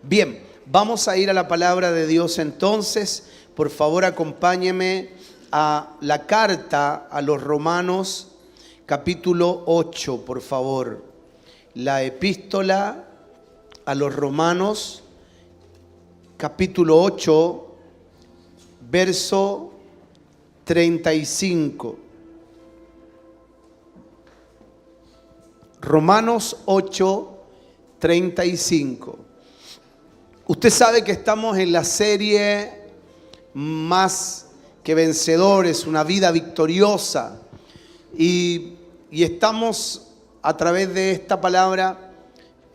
Bien, vamos a ir a la palabra de Dios entonces. Por favor, acompáñeme a la carta a los Romanos, capítulo 8, por favor. La epístola a los Romanos, capítulo 8, verso 35. Romanos 8, 35. Usted sabe que estamos en la serie Más que Vencedores, una vida victoriosa. Y estamos a través de esta palabra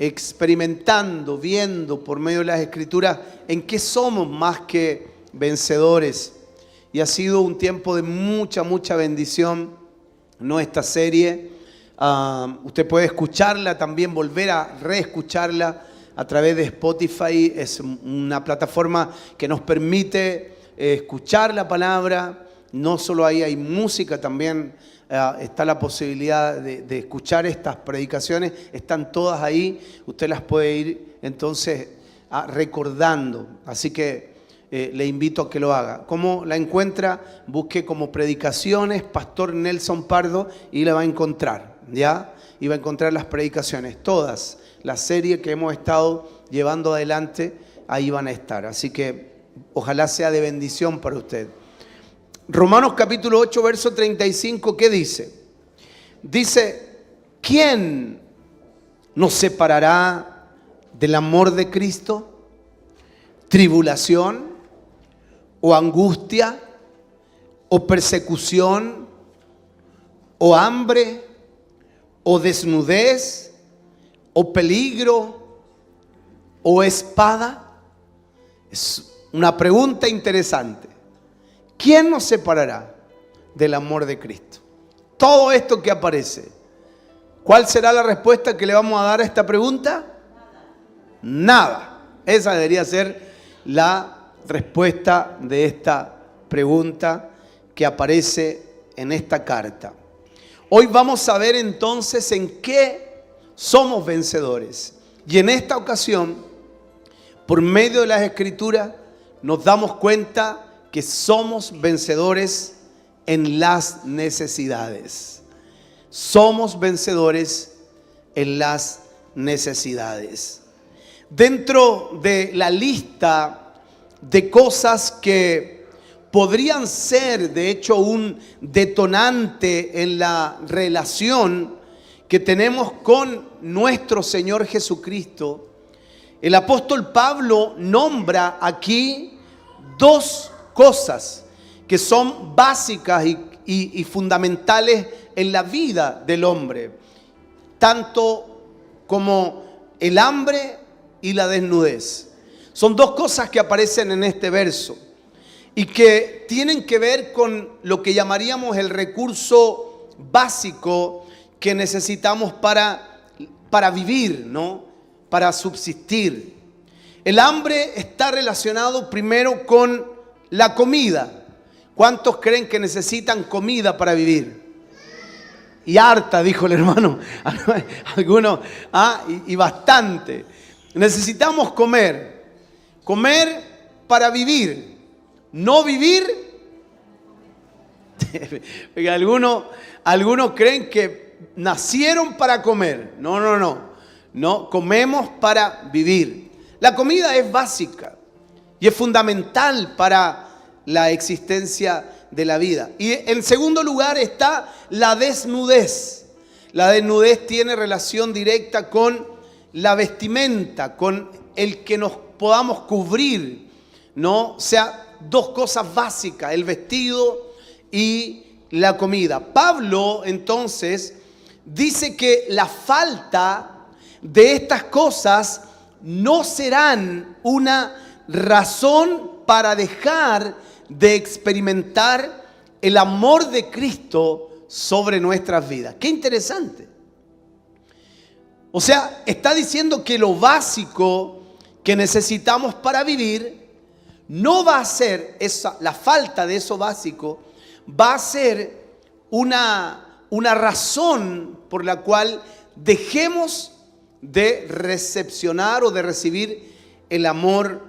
experimentando, viendo por medio de las Escrituras en qué somos más que vencedores. Y ha sido un tiempo de mucha bendición, ¿no? Esta serie. Usted puede escucharla, también volver a reescucharla a través de Spotify. Es una plataforma que nos permite escuchar la palabra. No solo ahí hay música, también está la posibilidad de escuchar estas predicaciones. Están todas ahí, usted las puede ir entonces recordando. Así que le invito a que lo haga. ¿Cómo la encuentra? Busque como Predicaciones Pastor Nelson Pardo y la va a encontrar, ¿ya? Y va a encontrar las predicaciones, todas. La serie que hemos estado llevando adelante, ahí van a estar. Así que ojalá sea de bendición para usted. Romanos capítulo 8, verso 35, ¿qué dice? Dice, ¿quién nos separará del amor de Cristo? ¿Tribulación? ¿O angustia? ¿O persecución? ¿O hambre? ¿O desnudez? ¿O peligro? ¿O espada? Es una pregunta interesante. ¿Quién nos separará del amor de Cristo? Todo esto que aparece, ¿cuál será la respuesta que le vamos a dar a esta pregunta? Nada. Esa debería ser la respuesta de esta pregunta que aparece en esta carta. Hoy vamos a ver entonces en qué somos vencedores. Y en esta ocasión, por medio de las Escrituras, nos damos cuenta que somos vencedores en las necesidades. Somos vencedores en las necesidades. Dentro de la lista de cosas que podrían ser, de hecho, un detonante en la relación que tenemos con nuestro Señor Jesucristo, el apóstol Pablo nombra aquí dos cosas que son básicas y fundamentales en la vida del hombre, tanto como el hambre y la desnudez. Son dos cosas que aparecen en este verso y que tienen que ver con lo que llamaríamos el recurso básico que necesitamos para vivir, ¿no? Para subsistir. El hambre está relacionado primero con la comida. ¿Cuántos creen que necesitan comida para vivir? Y harta, dijo el hermano. Algunos, y bastante. Necesitamos comer. Comer para vivir. No vivir. Algunos creen que nacieron para comer. No, comemos para vivir. La comida es básica y es fundamental para la existencia de la vida. Y en segundo lugar está la desnudez. La desnudez tiene relación directa con la vestimenta, con el que nos podamos cubrir, ¿no? O sea, dos cosas básicas, el vestido y la comida. Pablo, entonces, dice que la falta de estas cosas no serán una razón para dejar de experimentar el amor de Cristo sobre nuestras vidas. ¡Qué interesante! O sea, está diciendo que lo básico que necesitamos para vivir no va a ser la falta de eso básico, va a ser una razón por la cual dejemos de recepcionar o de recibir el amor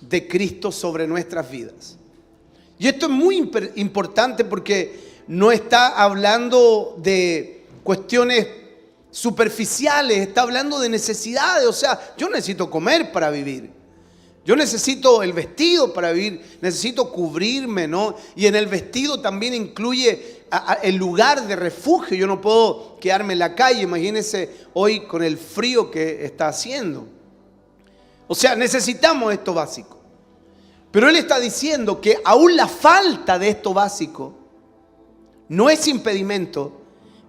de Cristo sobre nuestras vidas. Y esto es muy importante porque no está hablando de cuestiones superficiales, está hablando de necesidades. O sea, yo necesito comer para vivir. Yo necesito el vestido para vivir, necesito cubrirme, ¿no? Y en el vestido también incluye el lugar de refugio. Yo no puedo quedarme en la calle, imagínense hoy con el frío que está haciendo. O sea, necesitamos esto básico. Pero él está diciendo que aún la falta de esto básico no es impedimento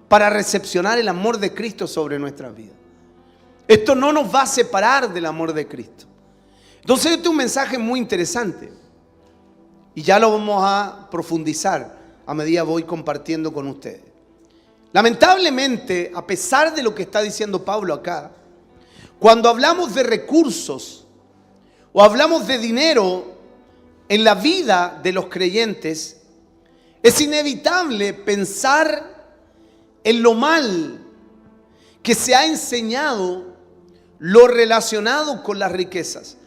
para recepcionar el amor de Cristo sobre nuestras vidas. Esto no nos va a separar del amor de Cristo. Entonces este es un mensaje muy interesante y ya lo vamos a profundizar a medida que voy compartiendo con ustedes. Lamentablemente, a pesar de lo que está diciendo Pablo acá, cuando hablamos de recursos o hablamos de dinero en la vida de los creyentes, es inevitable pensar en lo mal que se ha enseñado lo relacionado con las riquezas.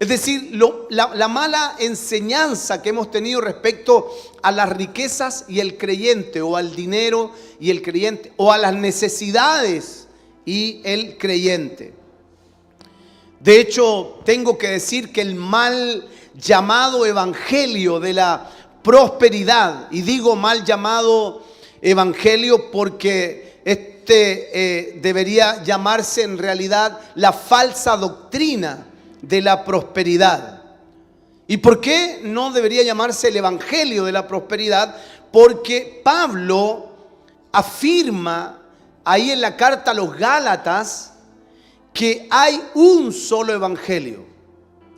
Es decir, la mala enseñanza que hemos tenido respecto a las riquezas y el creyente, o al dinero y el creyente, o a las necesidades y el creyente. De hecho, tengo que decir que el mal llamado evangelio de la prosperidad, y digo mal llamado evangelio porque debería llamarse en realidad la falsa doctrina de la prosperidad. ¿Y por qué no debería llamarse el evangelio de la prosperidad? Porque Pablo afirma ahí en la carta a los Gálatas que hay un solo evangelio.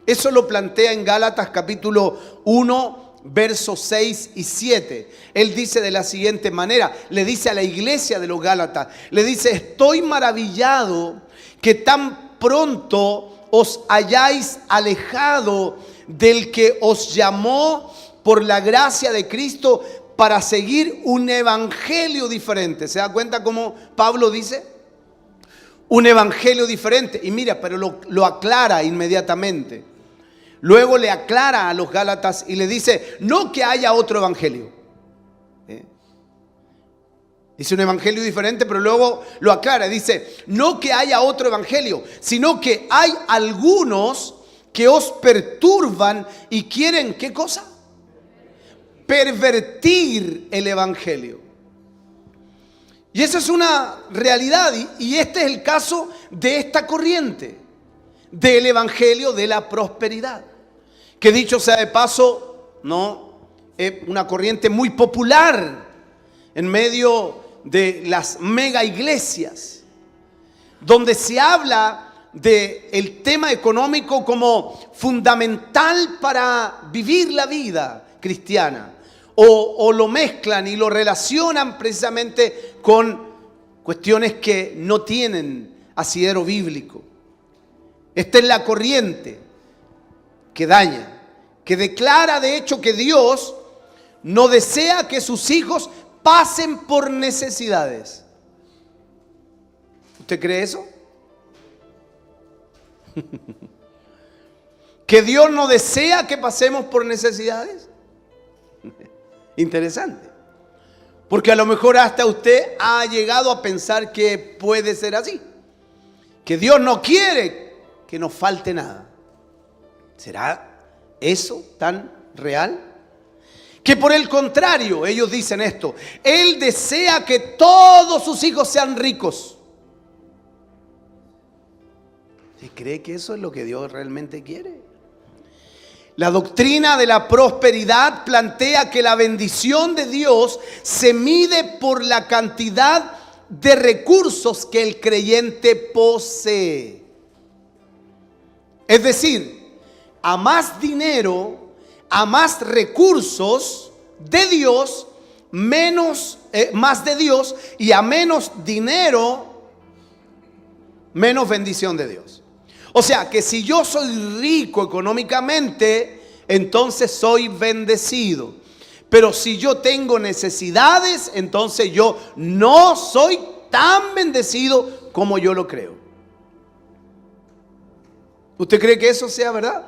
Eso lo plantea en Gálatas capítulo 1, versos 6 y 7. Él dice de la siguiente manera, le dice a la iglesia de los Gálatas, le dice: estoy maravillado que tan pronto os hayáis alejado del que os llamó por la gracia de Cristo para seguir un evangelio diferente. ¿Se da cuenta cómo Pablo dice? Un evangelio diferente. Y mira, pero lo aclara inmediatamente. Luego le aclara a los Gálatas y le dice, no que haya otro evangelio. Dice un evangelio diferente, pero luego lo aclara. Dice, no que haya otro evangelio, sino que hay algunos que os perturban y quieren, ¿qué cosa? Pervertir el evangelio. Y esa es una realidad, y este es el caso de esta corriente del evangelio de la prosperidad, que dicho sea de paso, no es una corriente muy popular en medio de las mega iglesias, donde se habla del tema económico como fundamental para vivir la vida cristiana, o lo mezclan y lo relacionan precisamente con cuestiones que no tienen asidero bíblico. Esta es la corriente que daña, que declara de hecho que Dios no desea que sus hijos pasen por necesidades. ¿Usted cree eso? ¿Que Dios no desea que pasemos por necesidades? Interesante. Porque a lo mejor hasta usted ha llegado a pensar que puede ser así. Que Dios no quiere que nos falte nada. ¿Será eso tan real? Que por el contrario, ellos dicen esto, Él desea que todos sus hijos sean ricos. ¿Se cree que eso es lo que Dios realmente quiere? La doctrina de la prosperidad plantea que la bendición de Dios se mide por la cantidad de recursos que el creyente posee. Es decir, a más dinero, a más recursos de Dios, más de Dios, y a menos dinero, menos bendición de Dios. O sea, que si yo soy rico económicamente, entonces soy bendecido. Pero si yo tengo necesidades, entonces yo no soy tan bendecido como yo lo creo. ¿Usted cree que eso sea verdad?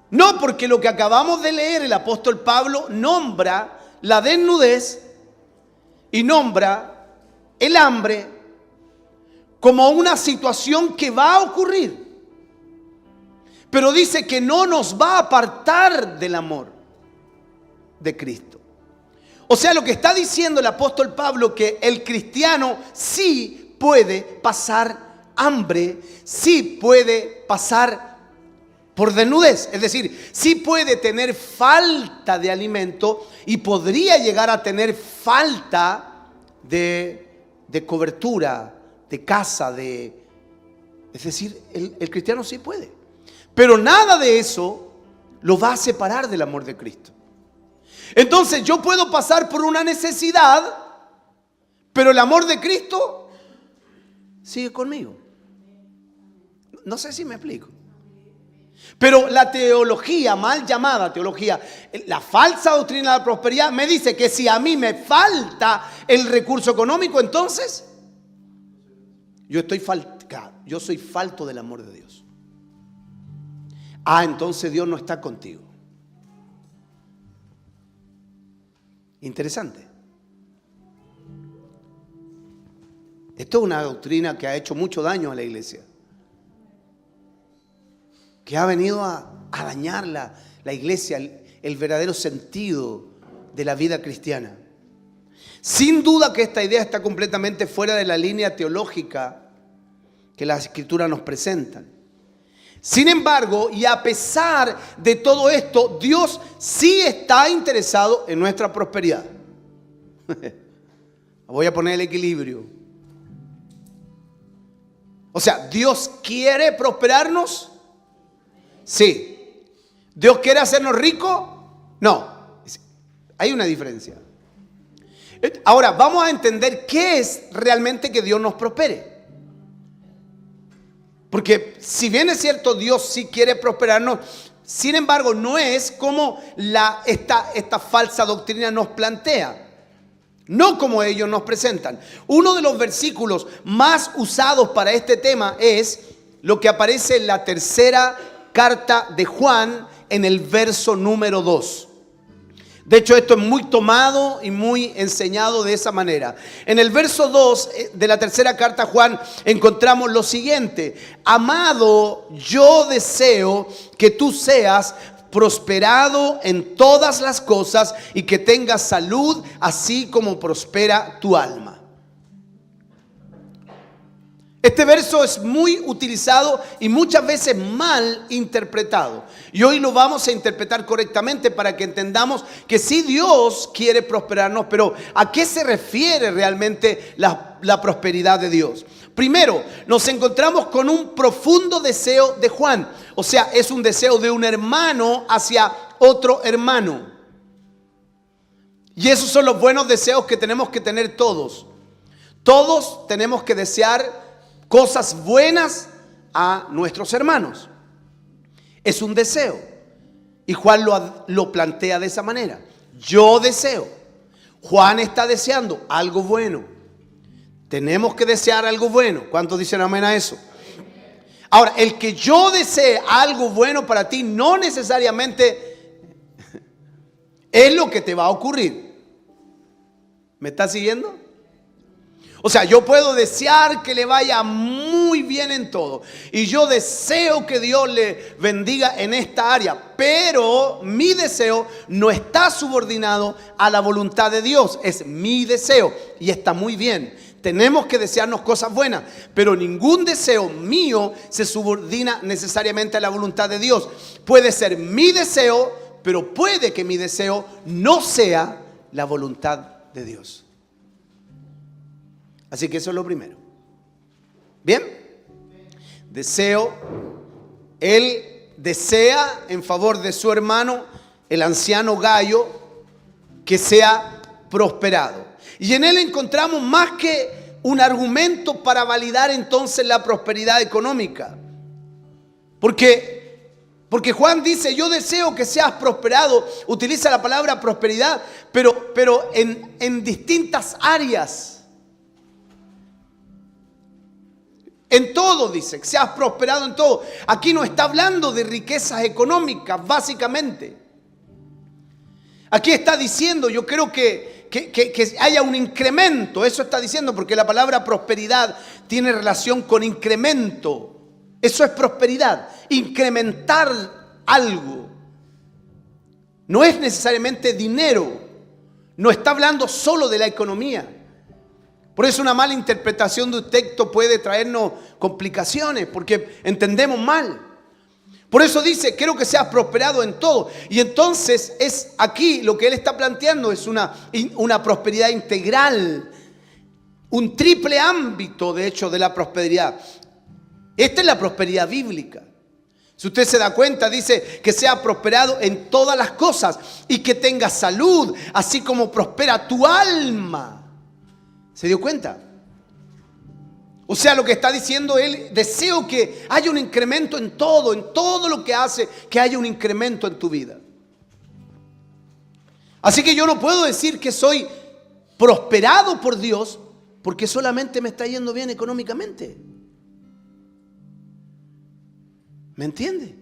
No, porque lo que acabamos de leer, el apóstol Pablo nombra la desnudez y nombra el hambre como una situación que va a ocurrir. Pero dice que no nos va a apartar del amor de Cristo. O sea, lo que está diciendo el apóstol Pablo, que el cristiano sí puede pasar hambre, sí puede pasar por desnudez. Es decir, sí puede tener falta de alimento y podría llegar a tener falta de cobertura, de casa, es decir, el cristiano sí puede. Pero nada de eso lo va a separar del amor de Cristo. Entonces yo puedo pasar por una necesidad, pero el amor de Cristo sigue conmigo. No sé si me explico. Pero la teología, mal llamada teología, la falsa doctrina de la prosperidad, me dice que si a mí me falta el recurso económico, entonces yo soy falto del amor de Dios. Entonces Dios no está contigo. Interesante. Esto es una doctrina que ha hecho mucho daño a la iglesia, que ha venido a dañar la iglesia, el verdadero sentido de la vida cristiana. Sin duda que esta idea está completamente fuera de la línea teológica que las escrituras nos presentan. Sin embargo, y a pesar de todo esto, Dios sí está interesado en nuestra prosperidad. Voy a poner el equilibrio. O sea, ¿Dios quiere prosperarnos? Sí. ¿Dios quiere hacernos ricos? No. Hay una diferencia. Ahora, vamos a entender qué es realmente que Dios nos prospere. Porque si bien es cierto, Dios sí quiere prosperarnos, sin embargo, no es como esta falsa doctrina nos plantea. No como ellos nos presentan. Uno de los versículos más usados para este tema es lo que aparece en la tercera carta de Juan en el verso número 2. De hecho, esto es muy tomado y muy enseñado de esa manera. En el verso 2 de la tercera carta a Juan encontramos lo siguiente: amado, yo deseo que tú seas prosperado en todas las cosas y que tengas salud, así como prospera tu alma. Este verso es muy utilizado y muchas veces mal interpretado. Y hoy lo vamos a interpretar correctamente para que entendamos que sí, Dios quiere prosperarnos, pero ¿a qué se refiere realmente la prosperidad de Dios? Primero, nos encontramos con un profundo deseo de Juan. O sea, es un deseo de un hermano hacia otro hermano. Y esos son los buenos deseos que tenemos que tener todos. Todos tenemos que desear cosas buenas a nuestros hermanos. Es un deseo. Y Juan lo plantea de esa manera. Yo deseo. Juan está deseando algo bueno. Tenemos que desear algo bueno. ¿Cuántos dicen amén a eso? Ahora, el que yo desee algo bueno para ti no necesariamente es lo que te va a ocurrir. ¿Me estás siguiendo? O sea, yo puedo desear que le vaya muy bien en todo. Y yo deseo que Dios le bendiga en esta área. Pero mi deseo no está subordinado a la voluntad de Dios. Es mi deseo. Y está muy bien. Tenemos que desearnos cosas buenas. Pero ningún deseo mío se subordina necesariamente a la voluntad de Dios. Puede ser mi deseo, pero puede que mi deseo no sea la voluntad de Dios. Así que eso es lo primero. Bien. Deseo. Él desea en favor de su hermano, el anciano Gayo, que sea prosperado. Y en él encontramos más que un argumento para validar entonces la prosperidad económica. Porque Juan dice, yo deseo que seas prosperado. Utiliza la palabra prosperidad, pero en distintas áreas. En todo, dice, que seas prosperado en todo. Aquí no está hablando de riquezas económicas, básicamente. Aquí está diciendo, yo creo que haya un incremento. Eso está diciendo, porque la palabra prosperidad tiene relación con incremento. Eso es prosperidad, incrementar algo. No es necesariamente dinero. No está hablando solo de la economía. Por eso una mala interpretación de un texto puede traernos complicaciones, porque entendemos mal. Por eso dice, quiero que seas prosperado en todo. Y entonces es aquí lo que él está planteando es una prosperidad integral, un triple ámbito, de hecho, de la prosperidad. Esta es la prosperidad bíblica. Si usted se da cuenta, dice que sea prosperado en todas las cosas y que tenga salud, así como prospera tu alma. ¿Se dio cuenta? O sea, lo que está diciendo él, deseo que haya un incremento en todo lo que hace, que haya un incremento en tu vida. Así que yo no puedo decir que soy prosperado por Dios porque solamente me está yendo bien económicamente. ¿Me entiende?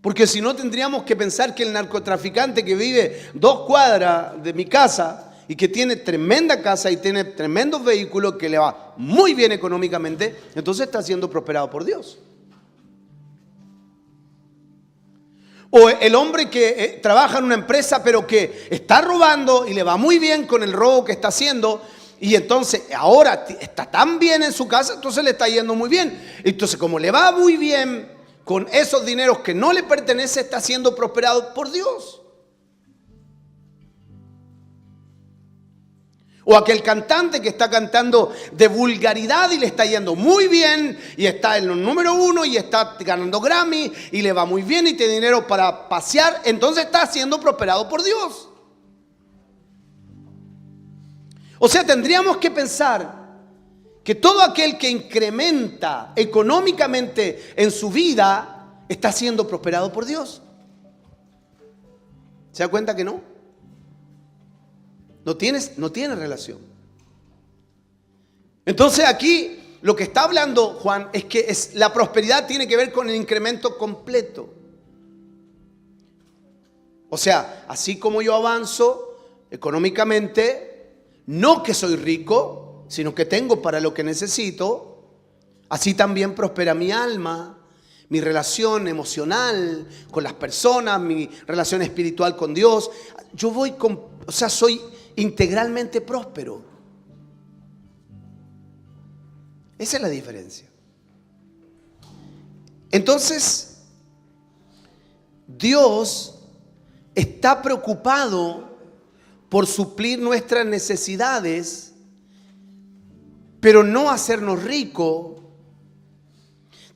Porque si no tendríamos que pensar que el narcotraficante que vive 2 cuadras de mi casa y que tiene tremenda casa y tiene tremendos vehículos, que le va muy bien económicamente, entonces está siendo prosperado por Dios. O el hombre que trabaja en una empresa pero que está robando y le va muy bien con el robo que está haciendo, y entonces ahora está tan bien en su casa, entonces le está yendo muy bien. Entonces, como le va muy bien con esos dineros que no le pertenecen, está siendo prosperado por Dios. O aquel cantante que está cantando de vulgaridad y le está yendo muy bien y está en los número 1 y está ganando Grammy y le va muy bien y tiene dinero para pasear, entonces está siendo prosperado por Dios. O sea, tendríamos que pensar que todo aquel que incrementa económicamente en su vida está siendo prosperado por Dios. ¿Se da cuenta que no? No tiene relación. Entonces aquí lo que está hablando Juan es que la prosperidad tiene que ver con el incremento completo. O sea, así como yo avanzo económicamente, no que soy rico, sino que tengo para lo que necesito, así también prospera mi alma, mi relación emocional con las personas, mi relación espiritual con Dios. Yo soy integralmente próspero. Esa es la diferencia. Entonces, Dios está preocupado por suplir nuestras necesidades, pero no hacernos ricos.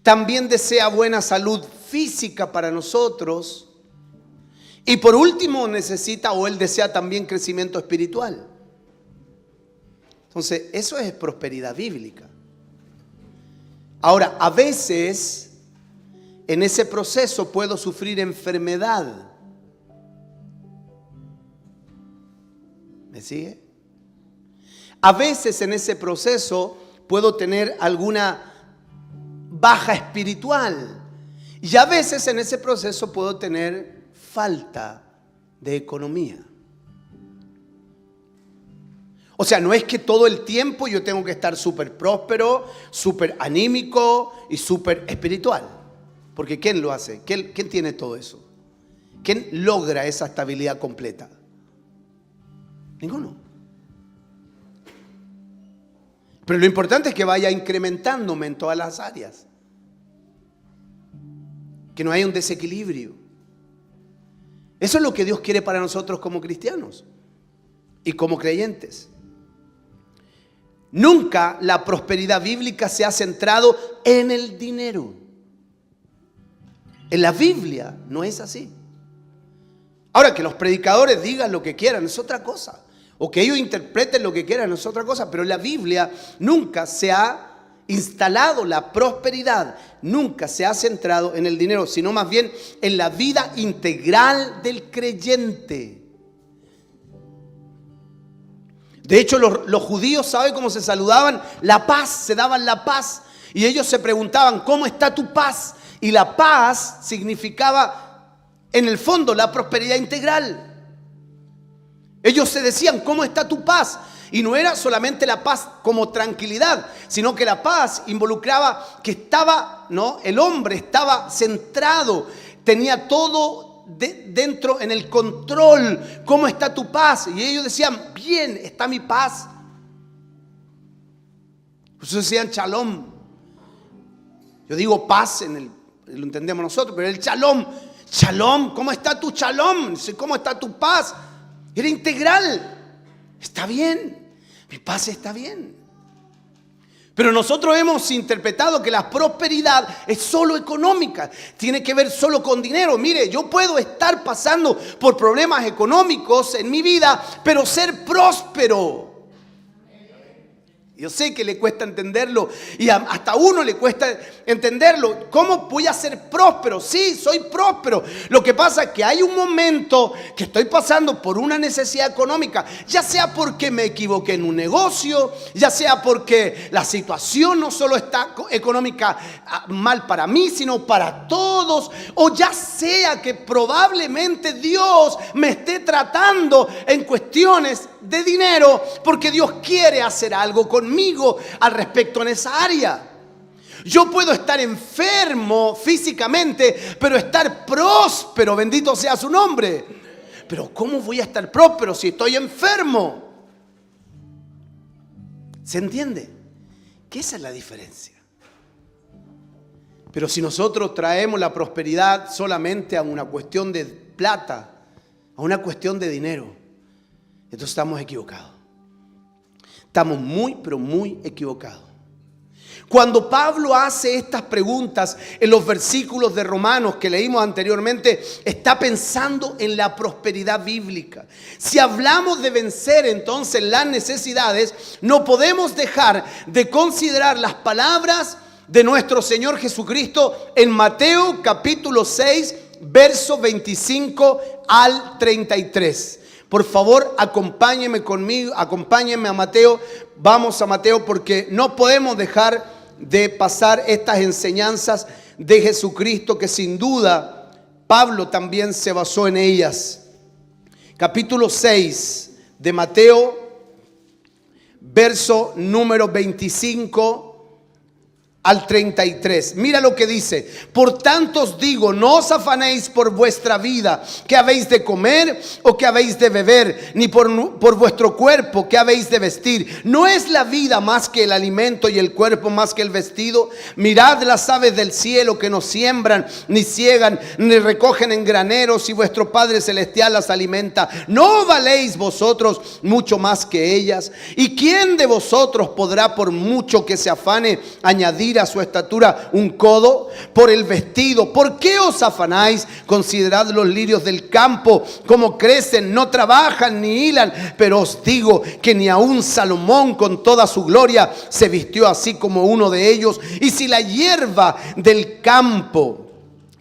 También desea buena salud física para nosotros. Y por último él desea también crecimiento espiritual. Entonces, eso es prosperidad bíblica. Ahora, a veces en ese proceso puedo sufrir enfermedad. ¿Me sigue? A veces en ese proceso puedo tener alguna baja espiritual. Y a veces en ese proceso puedo tener falta de economía. O sea, no es que todo el tiempo yo tengo que estar súper próspero, súper anímico y súper espiritual. Porque ¿quién lo hace? ¿Quién tiene todo eso? ¿Quién logra esa estabilidad completa? Ninguno. Pero lo importante es que vaya incrementándome en todas las áreas. Que no haya un desequilibrio. Eso es lo que Dios quiere para nosotros como cristianos y como creyentes. Nunca la prosperidad bíblica se ha centrado en el dinero. En la Biblia no es así. Ahora, que los predicadores digan lo que quieran es otra cosa. O que ellos interpreten lo que quieran es otra cosa. Pero en la Biblia nunca se ha instalado la prosperidad, nunca se ha centrado en el dinero, sino más bien en la vida integral del creyente. De hecho, los judíos, ¿saben cómo se saludaban? La paz, se daban la paz. Y ellos se preguntaban, ¿cómo está tu paz? Y la paz significaba, en el fondo, la prosperidad integral. Ellos se decían, ¿cómo está tu paz? Y no era solamente la paz como tranquilidad, sino que la paz involucraba que estaba, ¿no? El hombre estaba centrado, tenía todo dentro en el control. ¿Cómo está tu paz? Y ellos decían, bien, está mi paz. Pues decían shalom. Yo digo paz, lo entendemos nosotros, pero el shalom. Shalom, ¿cómo está tu shalom? ¿Cómo está tu paz? Era integral. Está bien, mi paz está bien. Pero nosotros hemos interpretado que la prosperidad es solo económica, tiene que ver solo con dinero. Mire, yo puedo estar pasando por problemas económicos en mi vida, pero ser próspero. Yo sé que le cuesta entenderlo y hasta a uno le cuesta entenderlo. ¿Cómo voy a ser próspero? Sí, soy próspero. Lo que pasa es que hay un momento que estoy pasando por una necesidad económica, ya sea porque me equivoqué en un negocio, ya sea porque la situación no solo está económica mal para mí, sino para todos, o ya sea que probablemente Dios me esté tratando en cuestiones de dinero, porque Dios quiere hacer algo conmigo al respecto en esa área. Yo puedo estar enfermo físicamente, pero estar próspero, bendito sea su nombre. Pero ¿cómo voy a estar próspero si estoy enfermo? ¿Se entiende? Que esa es la diferencia. Pero si nosotros traemos la prosperidad solamente a una cuestión de plata, a una cuestión de dinero, entonces estamos equivocados. Estamos muy, pero muy equivocados. Cuando Pablo hace estas preguntas en los versículos de Romanos que leímos anteriormente, está pensando en la prosperidad bíblica. Si hablamos de vencer entonces las necesidades, no podemos dejar de considerar las palabras de nuestro Señor Jesucristo en Mateo capítulo 6, verso 25 al 33. Por favor, acompáñenme conmigo, acompáñenme a Mateo. Vamos a Mateo porque no podemos dejar de pasar estas enseñanzas de Jesucristo que sin duda Pablo también se basó en ellas. Capítulo 6 de Mateo, verso número 25 al 33. Mira lo que dice: por tanto os digo, no os afanéis por vuestra vida, que habéis de comer o que habéis de beber, ni por vuestro cuerpo, que habéis de vestir. ¿No es la vida más que el alimento y el cuerpo más que el vestido? Mirad las aves del cielo, que no siembran, ni ciegan, ni recogen en graneros, y vuestro Padre Celestial las alimenta. ¿No valéis vosotros mucho más que ellas? ¿Y quién de vosotros podrá, por mucho que se afane, añadir a su estatura un codo? Por el vestido, ¿por qué os afanáis? Considerad los lirios del campo, cómo crecen, no trabajan ni hilan, pero os digo que ni aun Salomón con toda su gloria se vistió así como uno de ellos. Y si la hierba del campo,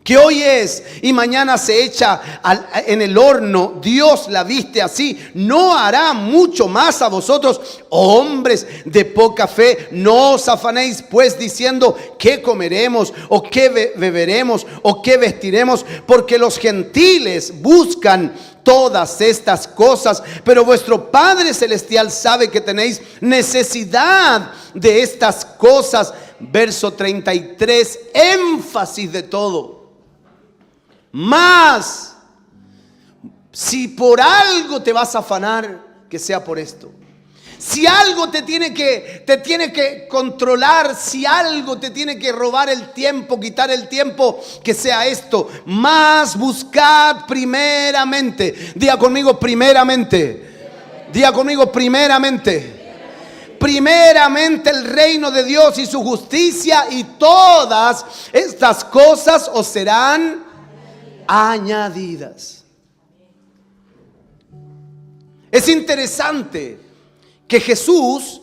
que hoy es y mañana se echa en el horno, Dios la viste así, ¿no hará mucho más a vosotros, hombres de poca fe? No os afanéis pues diciendo qué comeremos o qué beberemos o qué vestiremos, porque los gentiles buscan todas estas cosas, pero vuestro Padre Celestial sabe que tenéis necesidad de estas cosas. Verso 33, énfasis de todo. Más, si por algo te vas a afanar, que sea por esto. Si algo te tiene que controlar, si algo te tiene que robar el tiempo, quitar el tiempo, que sea esto. Más buscad primeramente. Diga conmigo primeramente. Diga conmigo primeramente. Primeramente el reino de Dios y su justicia, y todas estas cosas os serán añadidas. Es interesante que Jesús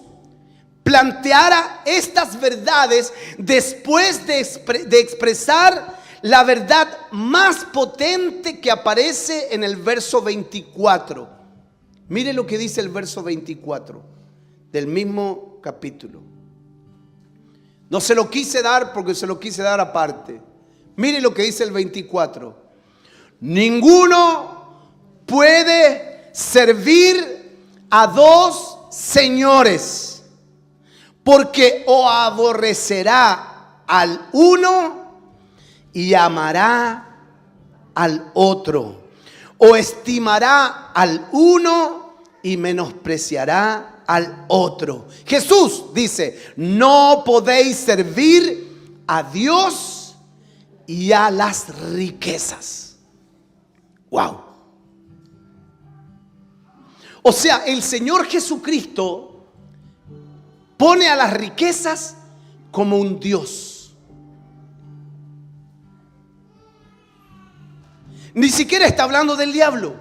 planteara estas verdades después de expresar la verdad más potente que aparece en el verso 24. Mire lo que dice el verso 24 del mismo capítulo. No se lo quise dar porque se lo quise dar aparte. Mire lo que dice el 24. Ninguno puede servir a dos señores, porque o aborrecerá al uno y amará al otro, o estimará al uno y menospreciará al otro. Jesús dice, no podéis servir a Dios y a las riquezas. Wow. O sea, el Señor Jesucristo pone a las riquezas como un Dios. Ni siquiera está hablando del diablo,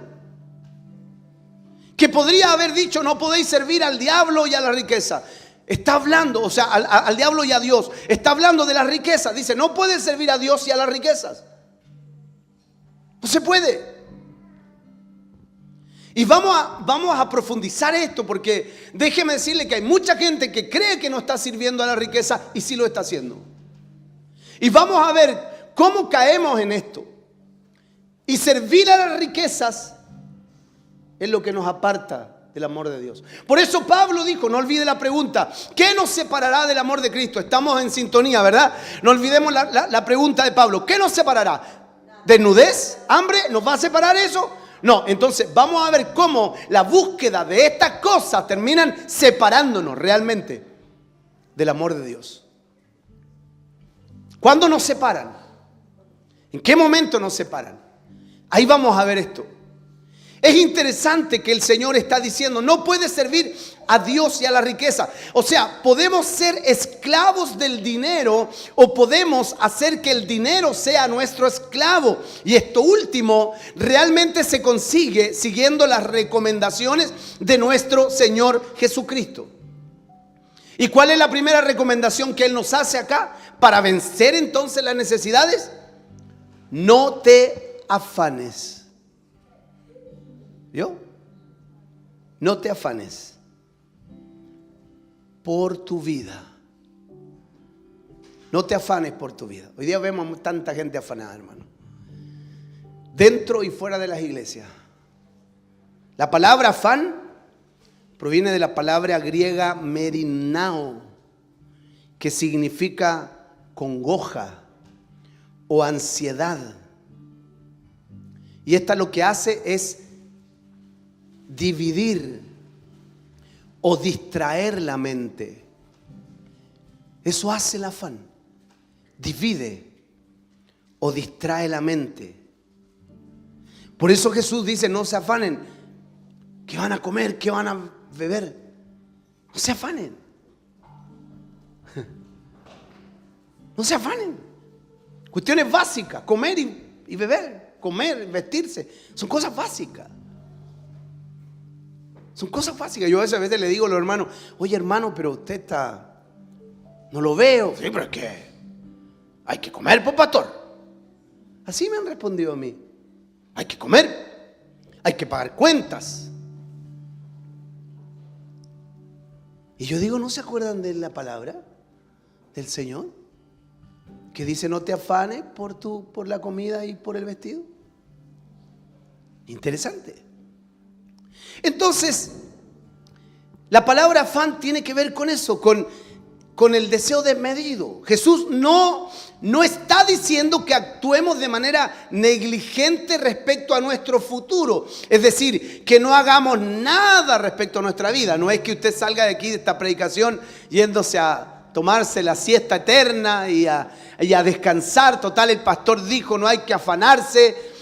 que podría haber dicho no podéis servir al diablo y a la riqueza. Está hablando, o sea, al diablo y a Dios. Está hablando de las riquezas. Dice, no puedes servir a Dios y a las riquezas. No se puede. Y vamos a profundizar esto, porque déjeme decirle que hay mucha gente que cree que no está sirviendo a la riqueza y sí lo está haciendo. Y vamos a ver cómo caemos en esto. Y servir a las riquezas es lo que nos aparta del amor de Dios. Por eso Pablo dijo, no olvide la pregunta, ¿qué nos separará del amor de Cristo? Estamos en sintonía, ¿verdad? No olvidemos la pregunta de Pablo, ¿qué nos separará? ¿Desnudez? ¿Hambre? ¿Nos va a separar eso? No, entonces vamos a ver cómo la búsqueda de estas cosas terminan separándonos realmente del amor de Dios. ¿Cuándo nos separan? ¿En qué momento nos separan? Ahí vamos a ver esto. Es interesante que el Señor está diciendo, no puedes servir a Dios y a la riqueza. O sea, podemos ser esclavos del dinero o podemos hacer que el dinero sea nuestro esclavo. Y esto último realmente se consigue siguiendo las recomendaciones de nuestro Señor Jesucristo. ¿Y cuál es la primera recomendación que Él nos hace acá para vencer entonces las necesidades? No te afanes. ¿Vio? No te afanes por tu vida. No te afanes por tu vida. Hoy día vemos tanta gente afanada, hermano. Dentro y fuera de las iglesias. La palabra afán proviene de la palabra griega merinao, que significa congoja o ansiedad. Y esta lo que hace es dividir o distraer la mente. Eso hace el afán. Divide o distrae la mente. Por eso Jesús dice, no se afanen. ¿Qué van a comer? ¿Qué van a beber? No se afanen. No se afanen. Cuestiones básicas. Comer y beber. Comer, vestirse. Son cosas básicas. Son cosas básicas. Yo a veces le digo a los hermanos, oye hermano, pero usted está, no lo veo. Sí, pero es que hay que comer, pues, pastor. Así me han respondido a mí. Hay que comer, hay que pagar cuentas. Y yo digo, ¿no se acuerdan de la palabra del Señor? Que dice, no te afanes por la comida y por el vestido. Interesante. Entonces, la palabra afán tiene que ver con eso, con el deseo desmedido. Jesús no está diciendo que actuemos de manera negligente respecto a nuestro futuro. Es decir, que no hagamos nada respecto a nuestra vida. No es que usted salga de aquí de esta predicación yéndose a tomarse la siesta eterna y a descansar. Total, el pastor dijo, no hay que afanarse.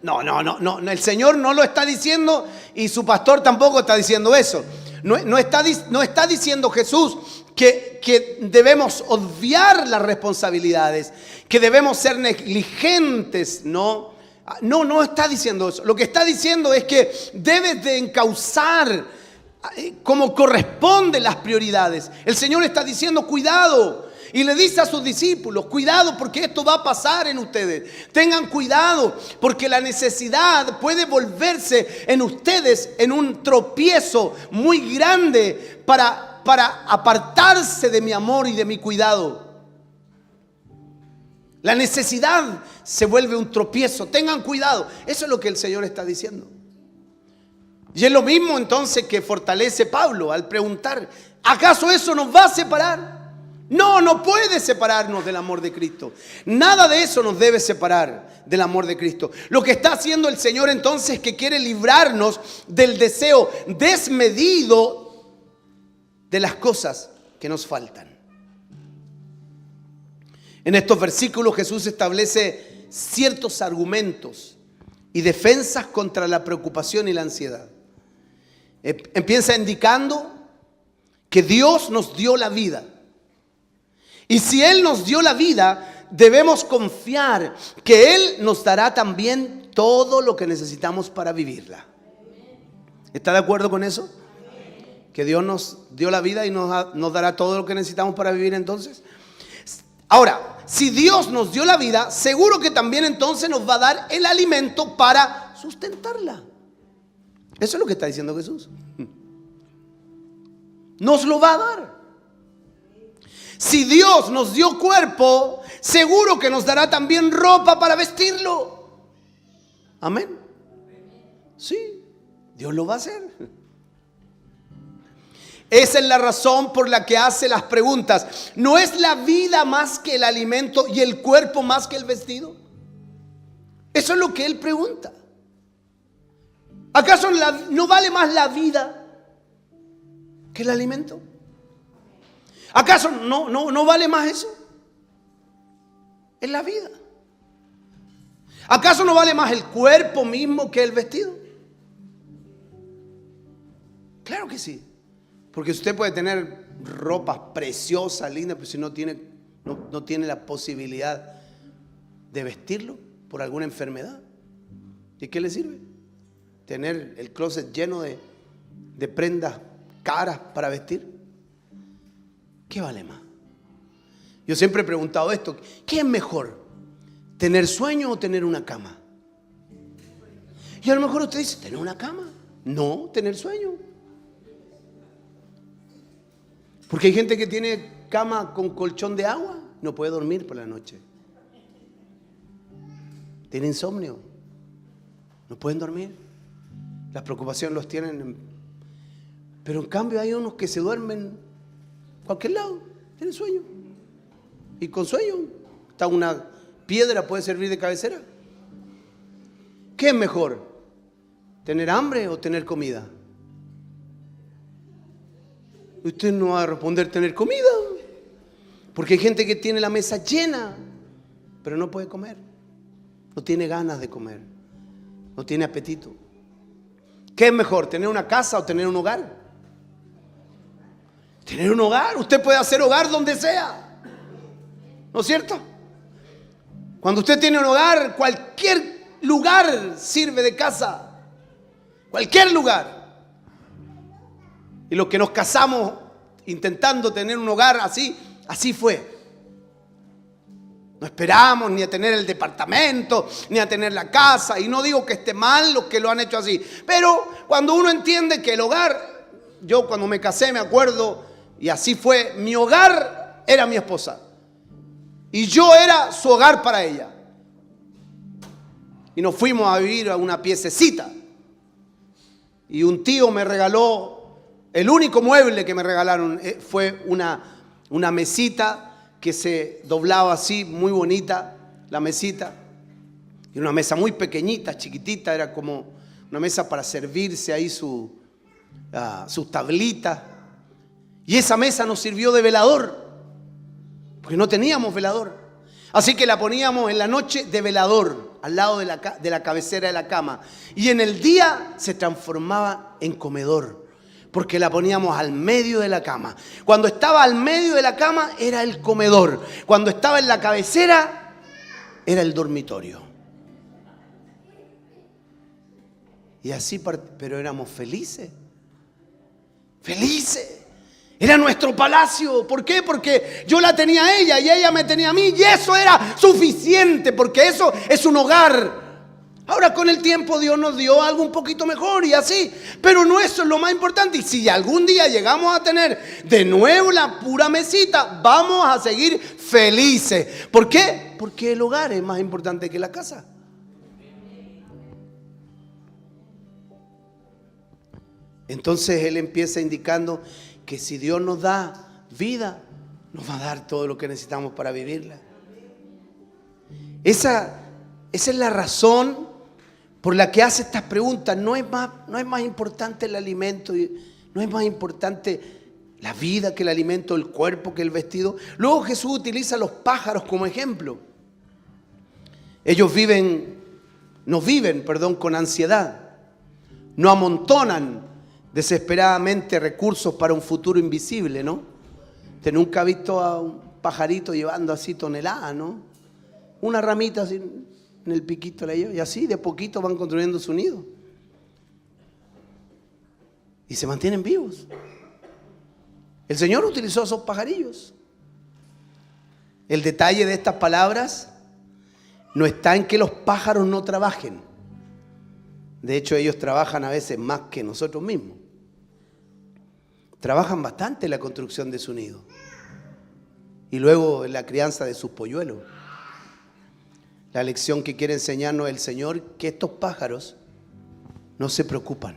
No, el Señor no lo está diciendo y su pastor tampoco está diciendo eso. No está diciendo Jesús que debemos obviar las responsabilidades, que debemos ser negligentes, no está diciendo eso. Lo que está diciendo es que debes de encauzar como corresponde las prioridades. El Señor está diciendo, cuidado. Y le dice a sus discípulos, cuidado porque esto va a pasar en ustedes. Tengan cuidado porque la necesidad puede volverse en ustedes en un tropiezo muy grande para apartarse de mi amor y de mi cuidado. La necesidad se vuelve un tropiezo. Tengan cuidado. Eso es lo que el Señor está diciendo. Y es lo mismo entonces que fortalece Pablo al preguntar, ¿acaso eso nos va a separar? No, no puede separarnos del amor de Cristo. Nada de eso nos debe separar del amor de Cristo. Lo que está haciendo el Señor entonces es que quiere librarnos del deseo desmedido de las cosas que nos faltan. En estos versículos Jesús establece ciertos argumentos y defensas contra la preocupación y la ansiedad. Empieza indicando que Dios nos dio la vida. Y si Él nos dio la vida, debemos confiar que Él nos dará también todo lo que necesitamos para vivirla. ¿Está de acuerdo con eso? Que Dios nos dio la vida y nos dará todo lo que necesitamos para vivir entonces. Ahora, si Dios nos dio la vida, seguro que también entonces nos va a dar el alimento para sustentarla. Eso es lo que está diciendo Jesús. Nos lo va a dar. Si Dios nos dio cuerpo, seguro que nos dará también ropa para vestirlo. Amén. Sí, Dios lo va a hacer. Esa es la razón por la que hace las preguntas. ¿No es la vida más que el alimento y el cuerpo más que el vestido? Eso es lo que él pregunta. ¿Acaso no vale más la vida que el alimento? ¿Acaso no vale más eso? Es la vida. ¿Acaso no vale más el cuerpo mismo que el vestido? Claro que sí. Porque usted puede tener ropa preciosa, linda, pero si no tiene la posibilidad de vestirlo por alguna enfermedad, ¿y qué le sirve? Tener el closet lleno de prendas caras para vestir. ¿Qué vale más? Yo siempre he preguntado esto, ¿qué es mejor? ¿Tener sueño o tener una cama? Y a lo mejor usted dice, ¿tener una cama? No, tener sueño. Porque hay gente que tiene cama con colchón de agua, no puede dormir por la noche. Tiene insomnio, no pueden dormir. Las preocupaciones los tienen. Pero en cambio hay unos que se duermen en cualquier lado, tienen sueño. Y con sueño, hasta una piedra puede servir de cabecera. ¿Qué es mejor? ¿Tener hambre o tener comida? Usted no va a responder tener comida, porque hay gente que tiene la mesa llena, pero no puede comer, no tiene ganas de comer, no tiene apetito. ¿Qué es mejor, tener una casa o tener un hogar? Tener un hogar, usted puede hacer hogar donde sea, ¿no es cierto? Cuando usted tiene un hogar, cualquier lugar sirve de casa, cualquier lugar. Y los que nos casamos intentando tener un hogar así fue. No esperamos ni a tener el departamento, ni a tener la casa. Y no digo que esté mal los que lo han hecho así. Pero cuando uno entiende que el hogar, yo cuando me casé me acuerdo, y así fue, mi hogar era mi esposa. Y yo era su hogar para ella. Y nos fuimos a vivir a una piececita. Y un tío me regaló. El único mueble que me regalaron fue una mesita que se doblaba así, muy bonita, la mesita. Y una mesa muy pequeñita, chiquitita, era como una mesa para servirse ahí sus tablitas. Y esa mesa nos sirvió de velador, porque no teníamos velador. Así que la poníamos en la noche de velador, al lado de la cabecera de la cama. Y en el día se transformaba en comedor, porque la poníamos al medio de la cama. Cuando estaba al medio de la cama era el comedor. Cuando estaba en la cabecera era el dormitorio. Y así, pero éramos felices. Felices. Era nuestro palacio. ¿Por qué? Porque yo la tenía a ella y ella me tenía a mí. Y eso era suficiente, porque eso es un hogar. Ahora con el tiempo Dios nos dio algo un poquito mejor y así. Pero no, eso es lo más importante. Y si algún día llegamos a tener de nuevo la pura mesita, vamos a seguir felices. ¿Por qué? Porque el hogar es más importante que la casa. Entonces Él empieza indicando que si Dios nos da vida, nos va a dar todo lo que necesitamos para vivirla. Esa es la razón por la que hace estas preguntas. No es más importante el alimento, no es más importante la vida que el alimento, el cuerpo que el vestido. Luego Jesús utiliza a los pájaros como ejemplo. Ellos no viven con ansiedad, no amontonan desesperadamente recursos para un futuro invisible, ¿no? Usted nunca ha visto a un pajarito llevando así toneladas, ¿no? Una ramita así en el piquito la lleva y así de poquito van construyendo su nido. Y se mantienen vivos. El Señor utilizó a esos pajarillos. El detalle de estas palabras no está en que los pájaros no trabajen. De hecho, ellos trabajan a veces más que nosotros mismos. Trabajan bastante en la construcción de su nido y luego en la crianza de sus polluelos. La lección que quiere enseñarnos el Señor, que estos pájaros no se preocupan.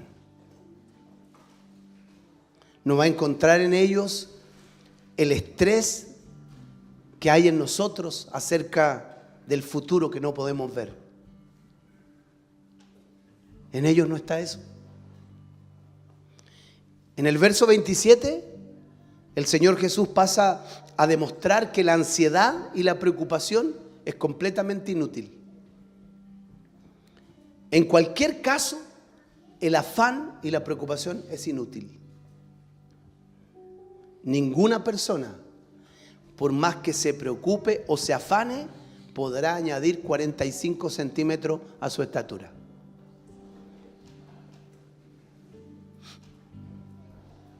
No va a encontrar en ellos el estrés que hay en nosotros acerca del futuro que no podemos ver. En ellos no está eso. En el verso 27, el Señor Jesús pasa a demostrar que la ansiedad y la preocupación es completamente inútil. En cualquier caso, el afán y la preocupación es inútil. Ninguna persona, por más que se preocupe o se afane, podrá añadir 45 centímetros a su estatura.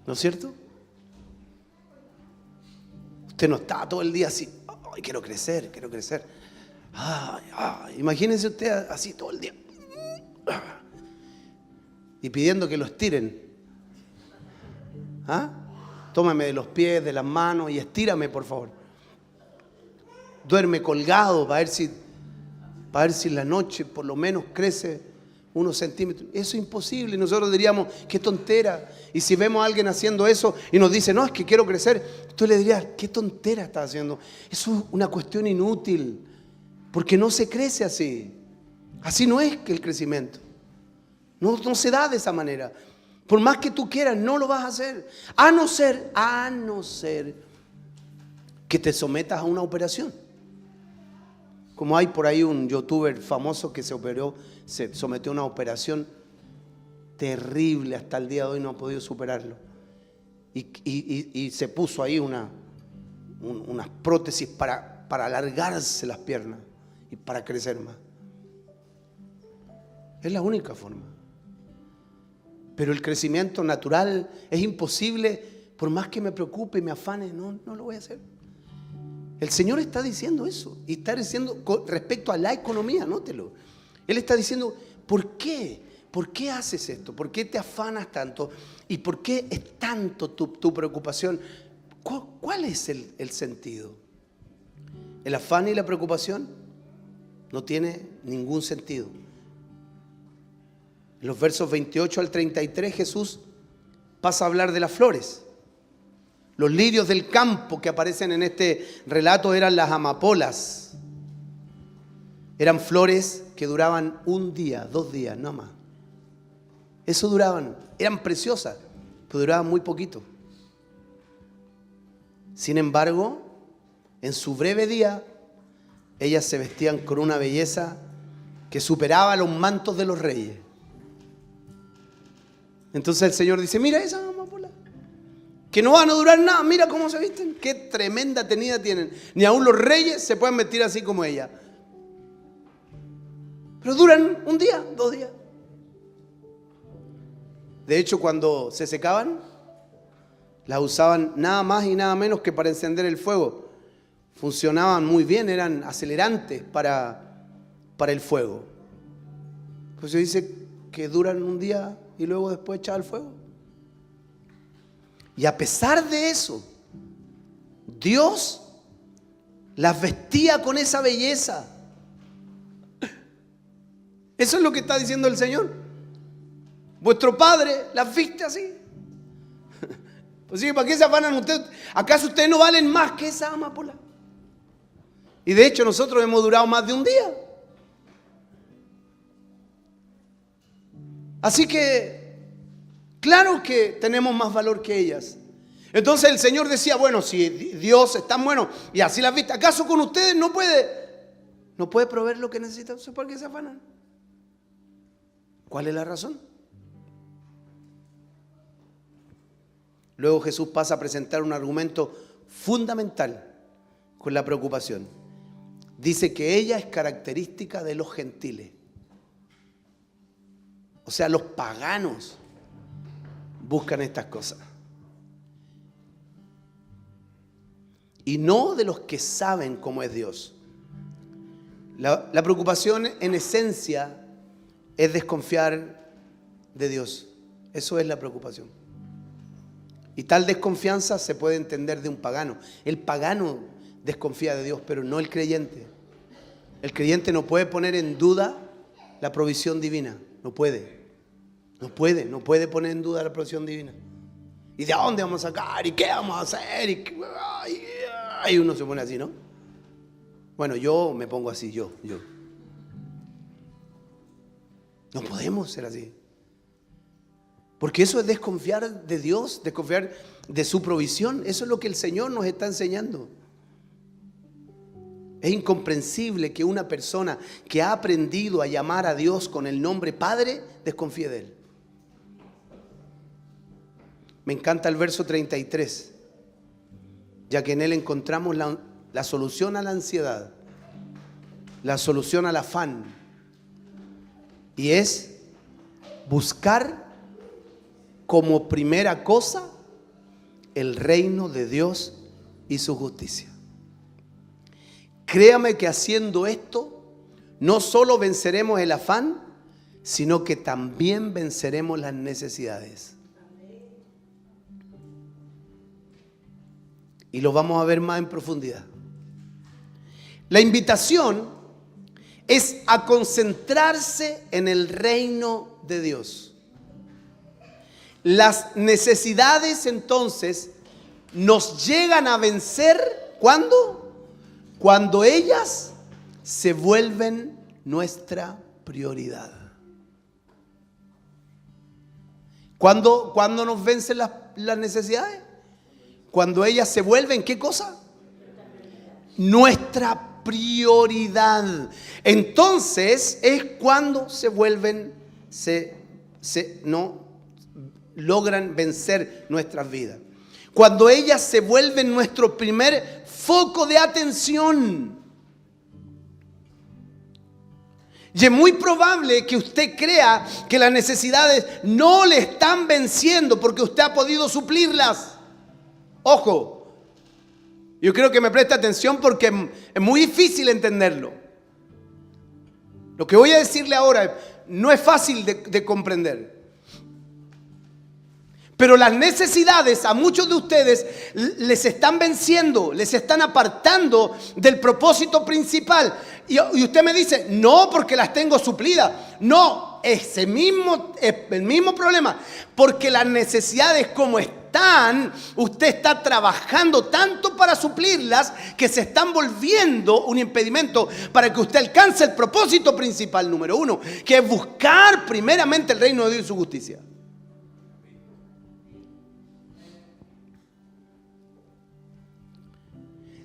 ¿No es cierto? Usted no está todo el día así, ay, quiero crecer. Imagínense usted así todo el día y pidiendo que lo estiren. Tómame de los pies, de las manos y estírame, por favor. Duerme colgado para ver si en la noche por lo menos crece unos centímetros. Eso es imposible. Nosotros diríamos, qué tontera. Y si vemos a alguien haciendo eso y nos dice, no, es que quiero crecer, tú le dirías, qué tontera estás haciendo. Eso es una cuestión inútil, porque no se crece así. Así no es que el crecimiento. No se da de esa manera. Por más que tú quieras, no lo vas a hacer. A no ser que te sometas a una operación. Como hay por ahí un youtuber famoso que se sometió a una operación terrible, hasta el día de hoy no ha podido superarlo. Y se puso ahí unas prótesis para alargarse las piernas y para crecer más. Es la única forma. Pero el crecimiento natural es imposible, por más que me preocupe y me afane, no lo voy a hacer. El Señor está diciendo eso, y está diciendo respecto a la economía, nótelo. Él está diciendo, ¿por qué? ¿Por qué haces esto? ¿Por qué te afanas tanto? ¿Y por qué es tanto tu preocupación? ¿Cuál es el sentido? El afán y la preocupación no tiene ningún sentido. En los versos 28 al 33 Jesús pasa a hablar de las flores. Los lirios del campo que aparecen en este relato eran las amapolas. Eran flores que duraban 1 día, 2 días, no más. Eso duraban, eran preciosas, pero duraban muy poquito. Sin embargo, en su breve día, ellas se vestían con una belleza que superaba los mantos de los reyes. Entonces el Señor dice, mira esas amapolas, que no van a durar nada, mira cómo se visten, qué tremenda tenida tienen. Ni aún los reyes se pueden vestir así como ella. Pero duran 1 día, 2 días. De hecho, cuando se secaban, Las usaban nada más y nada menos que para encender el fuego. Funcionaban muy bien, eran acelerantes para el fuego. Pues se dice que duran un día y luego después echaba el fuego. Y a pesar de eso, Dios las vestía con esa belleza. Eso es lo que está diciendo el Señor. Vuestro Padre las viste así. Pues sí, ¿para qué se afanan ustedes? ¿Acaso ustedes no valen más que esa amapola? Y de hecho nosotros hemos durado más de un día. Así que, claro que tenemos más valor que ellas. Entonces el Señor decía, bueno, si Dios es tan bueno y así las viste, ¿acaso con ustedes no puede proveer lo que necesitan? ¿Por qué se afanan? ¿Cuál es la razón? Luego Jesús pasa a presentar un argumento fundamental con la preocupación. Dice que ella es característica de los gentiles. O sea, los paganos buscan estas cosas. Y no de los que saben cómo es Dios. La preocupación en esencia es desconfiar de Dios. Eso es la preocupación. Y tal desconfianza se puede entender de un pagano. El pagano desconfía de Dios, pero no el creyente. El creyente no puede poner en duda la provisión divina. No puede poner en duda la provisión divina. ¿Y de dónde vamos a sacar? ¿Y qué vamos a hacer? Y uno se pone así, ¿no? Bueno, yo me pongo así, yo. No podemos ser así. Porque eso es desconfiar de Dios, desconfiar de su provisión. Eso es lo que el Señor nos está enseñando. Es incomprensible que una persona que ha aprendido a llamar a Dios con el nombre Padre, desconfíe de Él. Me encanta el verso 33, ya que en él encontramos la solución a la ansiedad, la solución al afán, y es buscar como primera cosa el reino de Dios y su justicia. Créame que haciendo esto, no solo venceremos el afán, sino que también venceremos las necesidades. Y lo vamos a ver más en profundidad. La invitación es a concentrarse en el reino de Dios. Las necesidades entonces nos llegan a vencer, ¿cuándo? Cuando ellas se vuelven nuestra prioridad. ¿Cuándo nos vencen las necesidades? Cuando ellas se vuelven, ¿qué cosa? Nuestra prioridad. Entonces es cuando se vuelven, no logran vencer nuestras vidas. Cuando ellas se vuelven nuestro primer foco de atención. Y es muy probable que usted crea que las necesidades no le están venciendo porque usted ha podido suplirlas. Ojo, yo creo que me preste atención porque es muy difícil entenderlo. Lo que voy a decirle ahora no es fácil de comprender. Pero las necesidades a muchos de ustedes les están venciendo, les están apartando del propósito principal. Y usted me dice, no, porque las tengo suplidas. No, es el mismo problema. Porque las necesidades como están, usted está trabajando tanto para suplirlas que se están volviendo un impedimento para que usted alcance el propósito principal número 1, que es buscar primeramente el reino de Dios y su justicia.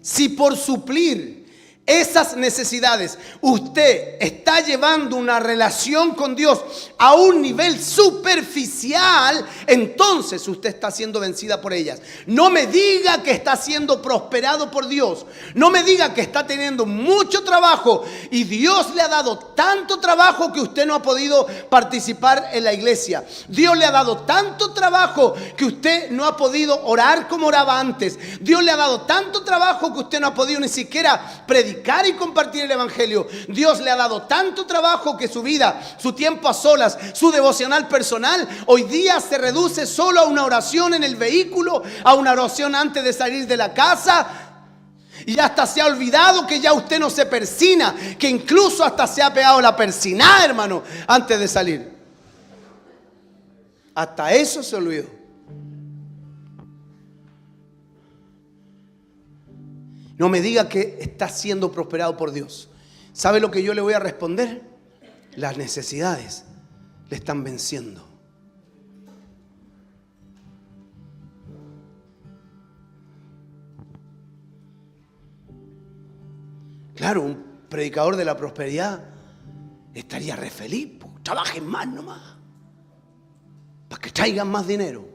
Si por suplir esas necesidades, usted está llevando una relación con Dios a un nivel superficial, entonces usted está siendo vencida por ellas. No me diga que está siendo prosperado por Dios. No me diga que está teniendo mucho trabajo y Dios le ha dado tanto trabajo que usted no ha podido participar en la iglesia. Dios le ha dado tanto trabajo que usted no ha podido orar como oraba antes. Dios le ha dado tanto trabajo que usted no ha podido ni siquiera predicar y compartir el evangelio. Dios le ha dado tanto trabajo que su vida, su tiempo a solas, su devocional personal, hoy día se reduce solo a una oración en el vehículo, a una oración antes de salir de la casa. Y hasta se ha olvidado que ya usted no se persina, que incluso hasta se ha pegado la persinada, hermano, antes de salir. Hasta eso se olvidó. No me diga que está siendo prosperado por Dios. ¿Sabe lo que yo le voy a responder? Las necesidades le están venciendo. Claro, un predicador de la prosperidad estaría re feliz. Trabajen más nomás, para que traigan más dinero.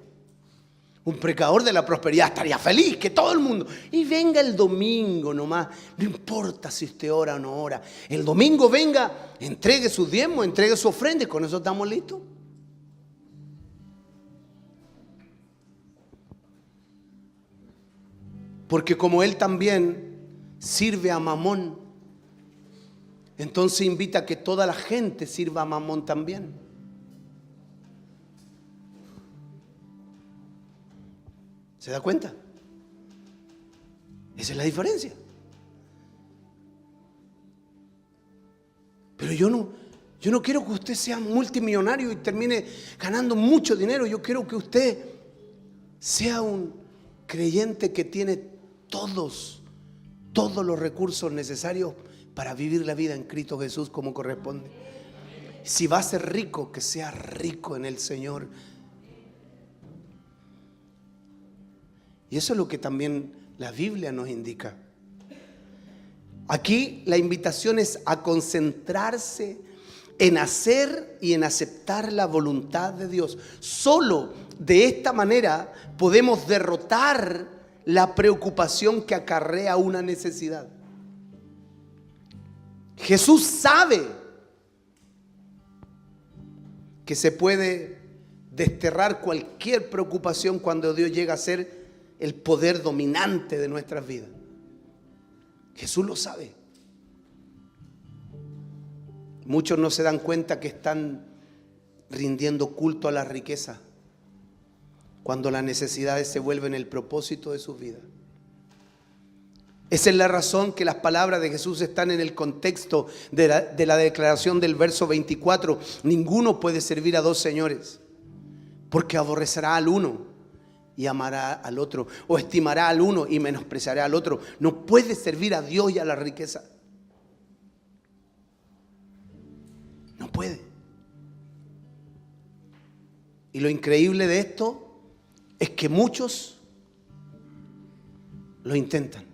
Un predicador de la prosperidad estaría feliz que todo el mundo. Y venga el domingo nomás. No importa si usted ora o no ora. El domingo venga, entregue su diezmo, entregue su ofrenda. Y con eso estamos listos. Porque como él también sirve a Mamón, entonces invita a que toda la gente sirva a Mamón también. ¿Se da cuenta? Esa es la diferencia. Pero yo no quiero que usted sea multimillonario y termine ganando mucho dinero. Yo quiero que usted sea un creyente que tiene todos los recursos necesarios para vivir la vida en Cristo Jesús como corresponde. Si va a ser rico, que sea rico en el Señor. Y eso es lo que también la Biblia nos indica. Aquí la invitación es a concentrarse en hacer y en aceptar la voluntad de Dios. Solo de esta manera podemos derrotar la preocupación que acarrea una necesidad. Jesús sabe que se puede desterrar cualquier preocupación cuando Dios llega a ser el poder dominante de nuestras vidas. Jesús lo sabe. Muchos no se dan cuenta que están rindiendo culto a la riqueza cuando las necesidades se vuelven el propósito de sus vidas. Esa es la razón que las palabras de Jesús están en el contexto de la declaración del verso 24. Ninguno puede servir a dos señores, porque aborrecerá al uno y amará al otro, o estimará al uno y menospreciará al otro. No puede servir a Dios y a la riqueza. No puede. Y lo increíble de esto es que muchos lo intentan.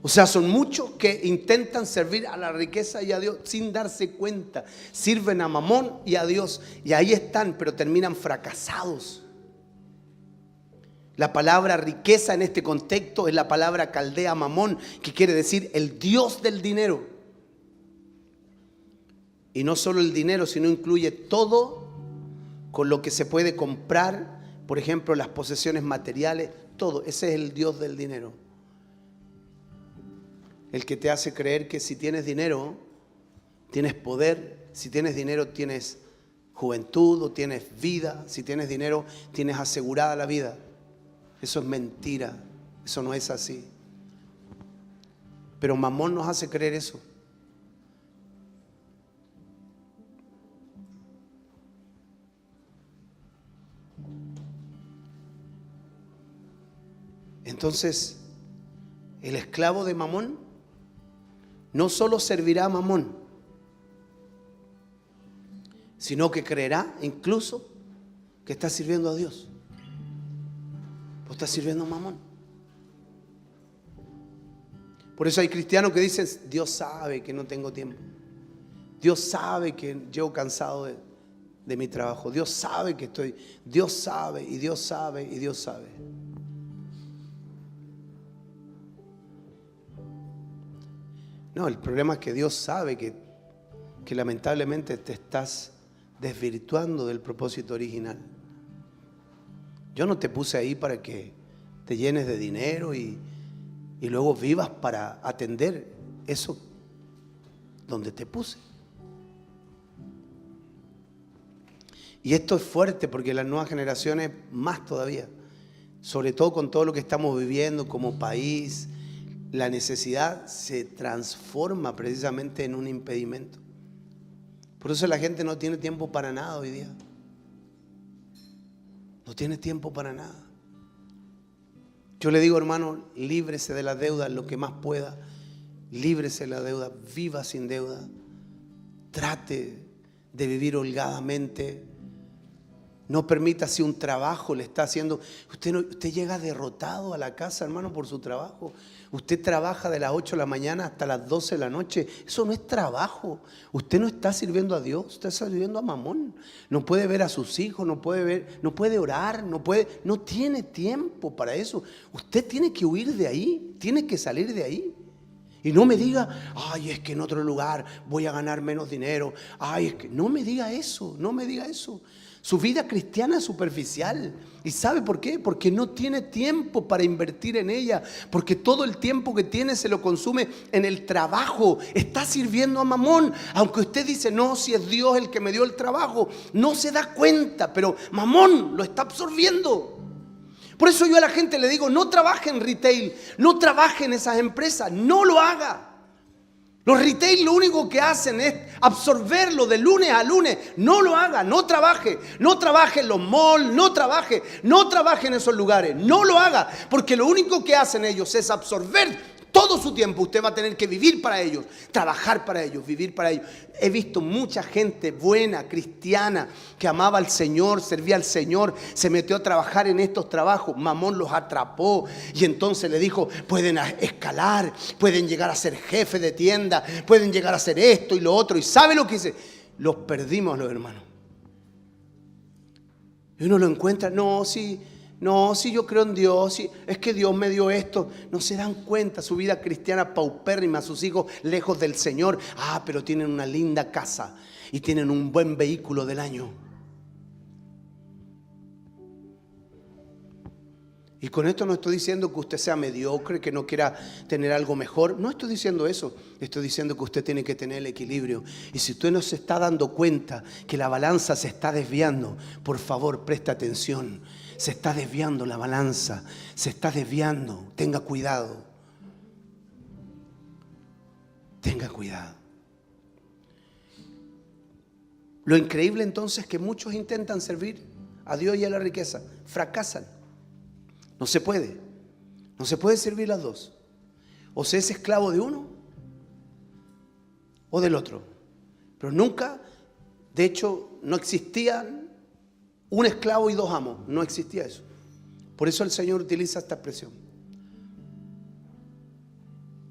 O sea, son muchos que intentan servir a la riqueza y a Dios sin darse cuenta. Sirven a Mamón y a Dios, y ahí están, pero terminan fracasados. La palabra riqueza en este contexto es la palabra caldea Mamón, que quiere decir el Dios del dinero. Y no solo el dinero, sino incluye todo con lo que se puede comprar, por ejemplo, las posesiones materiales, todo. Ese es el Dios del dinero. El que te hace creer que si tienes dinero, tienes poder. Si tienes dinero, tienes juventud o tienes vida. Si tienes dinero, tienes asegurada la vida. Eso es mentira, eso no es así. Pero Mamón nos hace creer eso. Entonces, el esclavo de Mamón no solo servirá a Mamón, sino que creerá incluso que está sirviendo a Dios. Pues está sirviendo a Mamón. Por eso hay cristianos que dicen, Dios sabe que no tengo tiempo. Dios sabe que llego cansado de mi trabajo. Dios sabe que estoy. Dios sabe y Dios sabe y Dios sabe. No, el problema es que Dios sabe que lamentablemente te estás desvirtuando del propósito original. Yo no te puse ahí para que te llenes de dinero y luego vivas para atender eso donde te puse. Y esto es fuerte porque las nuevas generaciones más todavía, sobre todo con todo lo que estamos viviendo como país, la necesidad se transforma precisamente en un impedimento. Por eso la gente no tiene tiempo para nada hoy día. No tiene tiempo para nada. Yo le digo, hermano, líbrese de la deuda lo que más pueda. Líbrese de la deuda, viva sin deuda. Trate de vivir holgadamente. No permita si un trabajo le está haciendo. Usted llega derrotado a la casa, hermano, por su trabajo. Usted trabaja de las 8 de la mañana hasta las 12 de la noche. Eso no es trabajo. Usted no está sirviendo a Dios, usted está sirviendo a Mamón. No puede ver a sus hijos, no puede orar, no tiene tiempo para eso. Usted tiene que huir de ahí, tiene que salir de ahí. Y no me diga, ay, es que en otro lugar voy a ganar menos dinero. Ay, es que no me diga eso, no me diga eso. Su vida cristiana es superficial. ¿Y sabe por qué? Porque no tiene tiempo para invertir en ella. Porque todo el tiempo que tiene se lo consume en el trabajo. Está sirviendo a Mamón. Aunque usted dice, no, si es Dios el que me dio el trabajo. No se da cuenta, pero Mamón lo está absorbiendo. Por eso yo a la gente le digo, no trabaje en retail, no trabaje en esas empresas, no lo haga. Los retail lo único que hacen es absorberlo de lunes a lunes. No lo haga, no trabaje en los malls, no trabaje en esos lugares, no lo haga, porque lo único que hacen ellos es absorber todo su tiempo. Usted va a tener que vivir para ellos, trabajar para ellos, vivir para ellos. He visto mucha gente buena, cristiana, que amaba al Señor, servía al Señor, se metió a trabajar en estos trabajos. Mamón los atrapó y entonces le dijo, pueden escalar, pueden llegar a ser jefe de tienda, pueden llegar a hacer esto y lo otro. ¿Y sabe lo que dice? Los perdimos, los hermanos. Y uno lo encuentra, no, sí, yo creo en Dios, sí, es que Dios me dio esto. No se dan cuenta, su vida cristiana paupérrima, sus hijos lejos del Señor. Pero tienen una linda casa y tienen un buen vehículo del año. Y con esto no estoy diciendo que usted sea mediocre, que no quiera tener algo mejor. No estoy diciendo eso. Estoy diciendo que usted tiene que tener el equilibrio. Y si usted no se está dando cuenta que la balanza se está desviando, por favor, preste atención. Se está desviando la balanza, se está desviando. Tenga cuidado. Tenga cuidado. Lo increíble entonces es que muchos intentan servir a Dios y a la riqueza. Fracasan. No se puede. No se puede servir las dos. O se es esclavo de uno o del otro. Pero nunca, de hecho, no existían un esclavo y dos amos. No existía eso. Por eso el Señor utiliza esta expresión.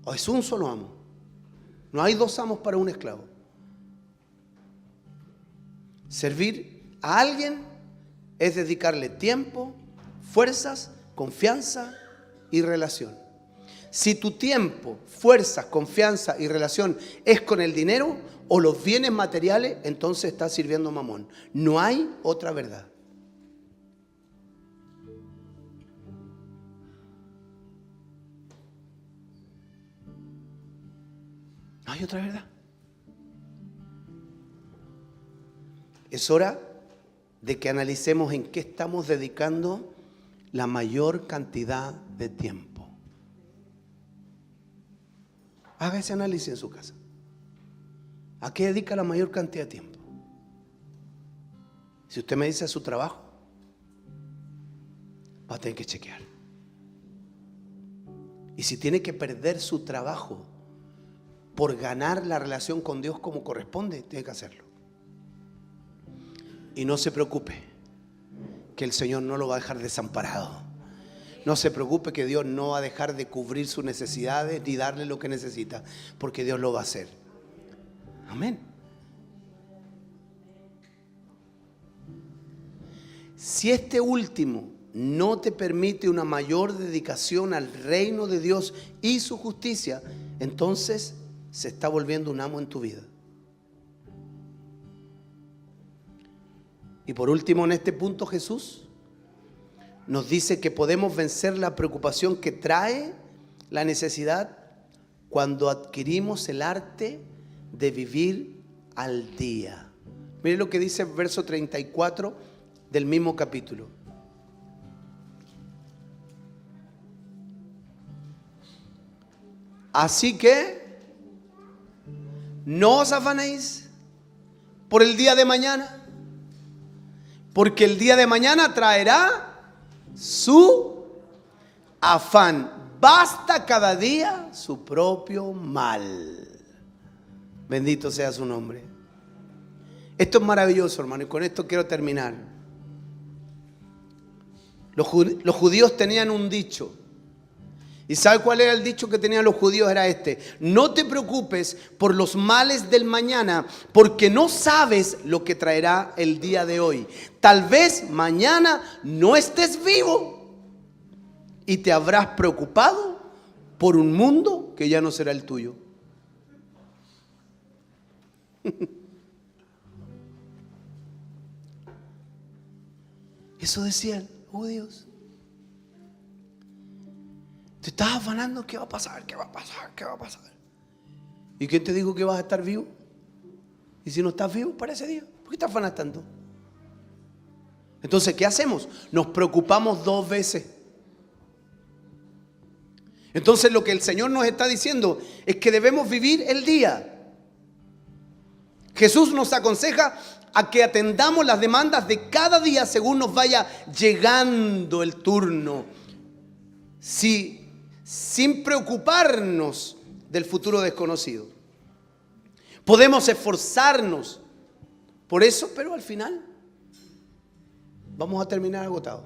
O es un solo amo. No hay dos amos para un esclavo. Servir a alguien es dedicarle tiempo, fuerzas, confianza y relación. Si tu tiempo, fuerzas, confianza y relación es con el dinero o los bienes materiales, entonces estás sirviendo a Mamón. No hay otra verdad. No hay otra verdad. Es hora de que analicemos en qué estamos dedicando la mayor cantidad de tiempo. Haga ese análisis en su casa. ¿A qué dedica la mayor cantidad de tiempo? Si usted me dice su trabajo, va a tener que chequear. Y si tiene que perder su trabajo por ganar la relación con Dios como corresponde, tiene que hacerlo. Y no se preocupe, que el Señor no lo va a dejar desamparado. No se preocupe que Dios no va a dejar de cubrir sus necesidades ni darle lo que necesita, porque Dios lo va a hacer. Amén. Si este último no te permite una mayor dedicación al reino de Dios y su justicia, entonces se está volviendo un amo en tu vida. Y por último, en este punto, Jesús nos dice que podemos vencer la preocupación que trae la necesidad cuando adquirimos el arte de vivir al día. Mire lo que dice el verso 34 del mismo capítulo. Así que no os afanéis por el día de mañana, porque el día de mañana traerá su afán. Basta cada día su propio mal. Bendito sea su nombre. Esto es maravilloso, hermano, y con esto quiero terminar. Los judíos tenían un dicho. ¿Y sabe cuál era el dicho que tenían los judíos? Era este: no te preocupes por los males del mañana, porque no sabes lo que traerá el día de hoy. Tal vez mañana no estés vivo y te habrás preocupado por un mundo que ya no será el tuyo. Eso decían los judíos. Te estás afanando, ¿qué va a pasar? ¿Qué va a pasar? ¿Qué va a pasar? ¿Y quién te dijo que vas a estar vivo? Y si no estás vivo para ese día, ¿por qué te afanas tanto? Entonces, ¿qué hacemos? Nos preocupamos 2 veces. Entonces, lo que el Señor nos está diciendo es que debemos vivir el día. Jesús nos aconseja a que atendamos las demandas de cada día según nos vaya llegando el turno, sin preocuparnos del futuro desconocido. Podemos esforzarnos por eso, pero al final vamos a terminar agotados.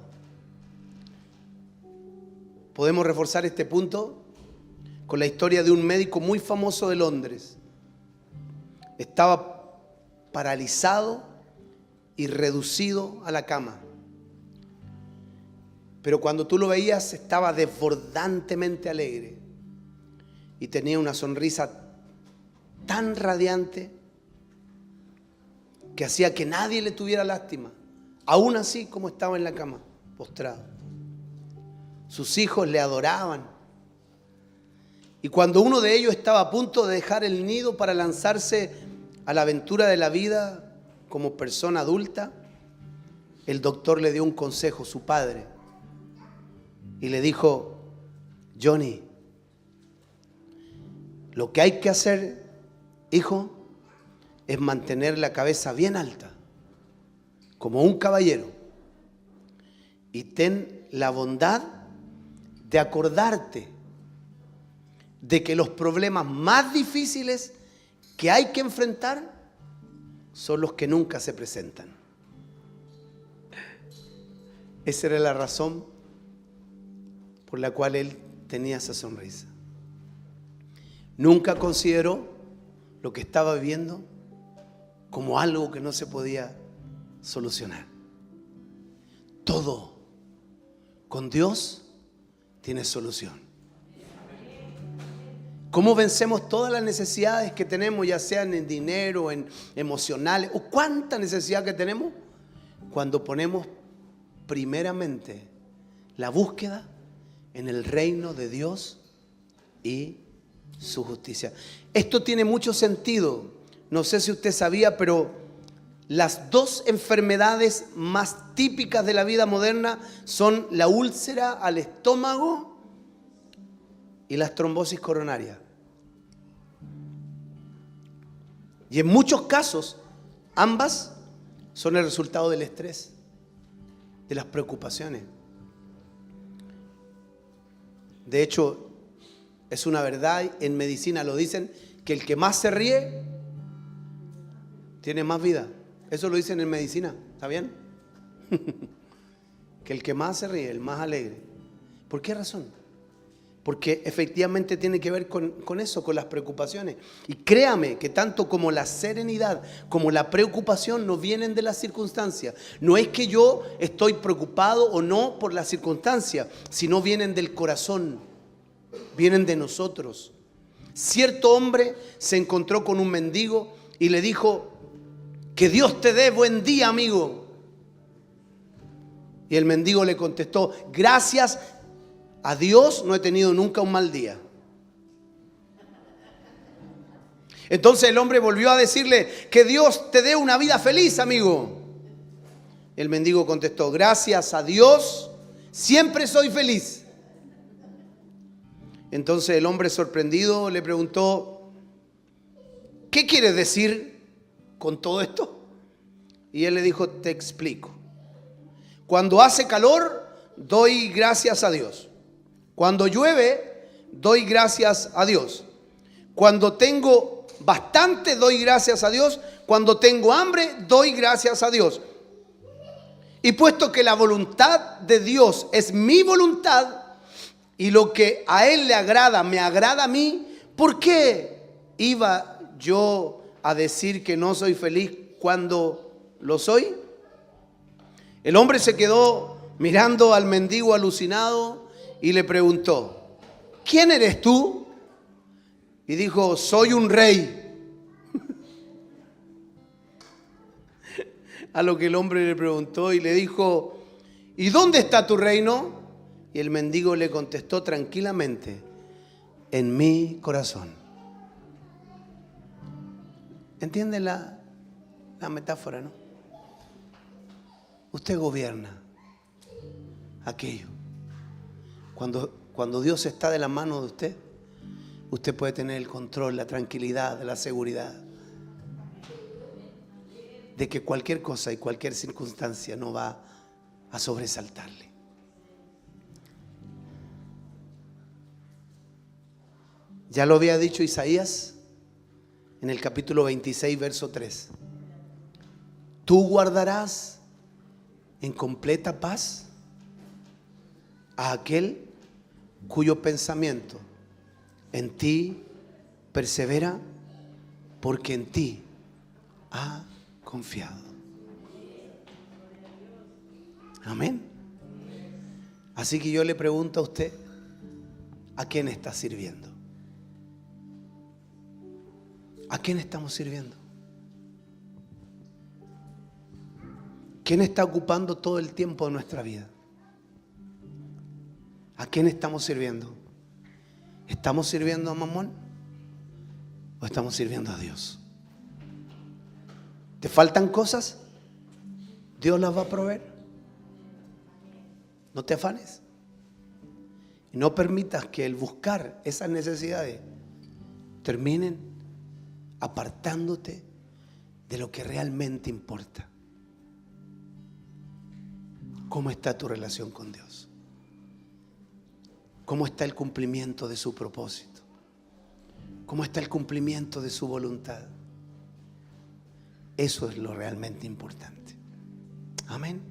Podemos reforzar este punto con la historia de un médico muy famoso de Londres. Estaba paralizado y reducido a la cama. Pero cuando tú lo veías, estaba desbordantemente alegre y tenía una sonrisa tan radiante que hacía que nadie le tuviera lástima, aún así como estaba en la cama, postrado. Sus hijos le adoraban. Y cuando uno de ellos estaba a punto de dejar el nido para lanzarse a la aventura de la vida como persona adulta, el doctor le dio un consejo, su padre, y le dijo: Johnny, lo que hay que hacer, hijo, es mantener la cabeza bien alta, como un caballero, y ten la bondad de acordarte de que los problemas más difíciles que hay que enfrentar son los que nunca se presentan. Esa era la razón por la cual él tenía esa sonrisa. Nunca consideró lo que estaba viviendo como algo que no se podía solucionar. Todo con Dios tiene solución. ¿Cómo vencemos todas las necesidades que tenemos, ya sean en dinero, en emocionales, o cuánta necesidad que tenemos? Cuando ponemos primeramente la búsqueda en el reino de Dios y su justicia. Esto tiene mucho sentido. No sé si usted sabía, pero las 2 enfermedades más típicas de la vida moderna son la úlcera al estómago y las trombosis coronarias. Y en muchos casos, ambas son el resultado del estrés, de las preocupaciones. De hecho, es una verdad, en medicina lo dicen, que el que más se ríe tiene más vida. Eso lo dicen en medicina, ¿está bien? Que el que más se ríe, el más alegre. ¿Por qué razón? Porque efectivamente tiene que ver con eso, con las preocupaciones. Y créame que tanto como la serenidad como la preocupación no vienen de las circunstancias. No es que yo estoy preocupado o no por las circunstancias, sino vienen del corazón, vienen de nosotros. Cierto hombre se encontró con un mendigo y le dijo: que Dios te dé buen día, amigo. Y el mendigo le contestó: gracias a Dios no he tenido nunca un mal día. Entonces el hombre volvió a decirle: que Dios te dé una vida feliz, amigo. El mendigo contestó: gracias a Dios siempre soy feliz. Entonces el hombre, sorprendido, le preguntó: ¿qué quieres decir con todo esto? Y él le dijo: te explico. Cuando hace calor, doy gracias a Dios. Cuando llueve, doy gracias a Dios. Cuando tengo bastante, doy gracias a Dios. Cuando tengo hambre, doy gracias a Dios. Y puesto que la voluntad de Dios es mi voluntad, y lo que a Él le agrada, me agrada a mí, ¿por qué iba yo a decir que no soy feliz cuando lo soy? El hombre se quedó mirando al mendigo alucinado y le preguntó: ¿quién eres tú? Y dijo: soy un rey. A lo que el hombre le preguntó y le dijo: ¿y dónde está tu reino? Y el mendigo le contestó tranquilamente: en mi corazón. ¿Entiende la metáfora, no? Usted gobierna aquello. Cuando Dios está de la mano de usted, usted puede tener el control, la tranquilidad, la seguridad de que cualquier cosa y cualquier circunstancia no va a sobresaltarle. Ya lo había dicho Isaías en el capítulo 26, verso 3. Tú guardarás en completa paz a aquel cuyo pensamiento en ti persevera, porque en ti ha confiado. Amén. Así que yo le pregunto a usted: ¿a quién está sirviendo? ¿A quién estamos sirviendo? ¿Quién está ocupando todo el tiempo de nuestra vida? ¿A quién estamos sirviendo? ¿Estamos sirviendo a Mamón o estamos sirviendo a Dios? ¿Te faltan cosas? Dios las va a proveer. No te afanes. Y no permitas que el buscar esas necesidades terminen apartándote de lo que realmente importa. ¿Cómo está tu relación con Dios? ¿Cómo está el cumplimiento de su propósito? ¿Cómo está el cumplimiento de su voluntad? Eso es lo realmente importante. Amén.